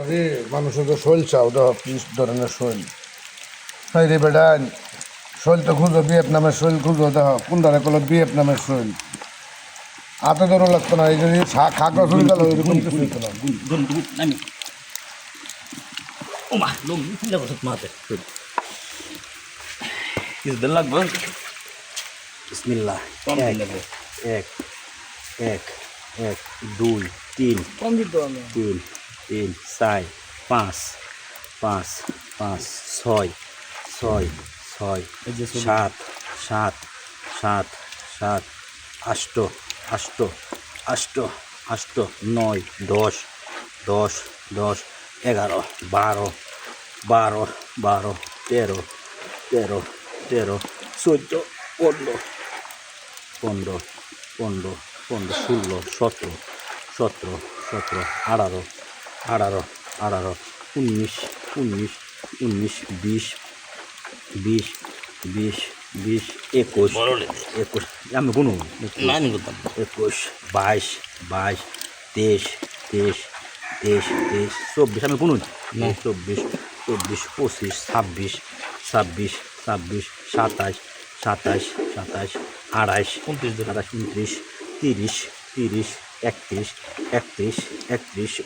রে মানুষের তো শৈল চাও তো পিস ধরনের শৈল তাই রে বেটা শৈল তো খুঁজো ভিয়েতনামের শৈল খুঁজো দেখ কোন ধারে কলো ভিয়েতনামের শৈল হাতে ধরো লাগতো না এই যদি খাগড়া শুরু গেল এরকম কিছু হইতো না ওমা লোক ফুলে বসত মাতে কিছুদিন লাগবে বিসমিল্লাহ কম এক লাগবে এক এক এক দুই তিন কম দিত আমি তিন তিন চার পাঁচ পাঁচ পাঁচ ছয় ছয় ছয় সাত সাত সাত সাত আষ্ট আষ্ট আষ্ট আষ্ট নয় দশ দশ দশ এগারো বারো বারো বারো তেরো তেরো তেরো চোদ্দো পনেরো পনেরো পনেরো পনেরো ষোলো সতেরো সতেরো সতেরো আঠারো আঠারো আঠারো উনিশ উনিশ উনিশ বিশ বিশ বিশ বিশ একুশ একুশ আমি কোনো না আমি করতাম একুশ বাইশ বাইশ তেইশ তেইশ তেইশ তেইশ চব্বিশ আমি কোনো চব্বিশ চব্বিশ পঁচিশ ছাব্বিশ ছাব্বিশ ছাব্বিশ সাতাশ সাতাশ সাতাশ আড়াইশ আড়াইশ 29 30 30 31 31 31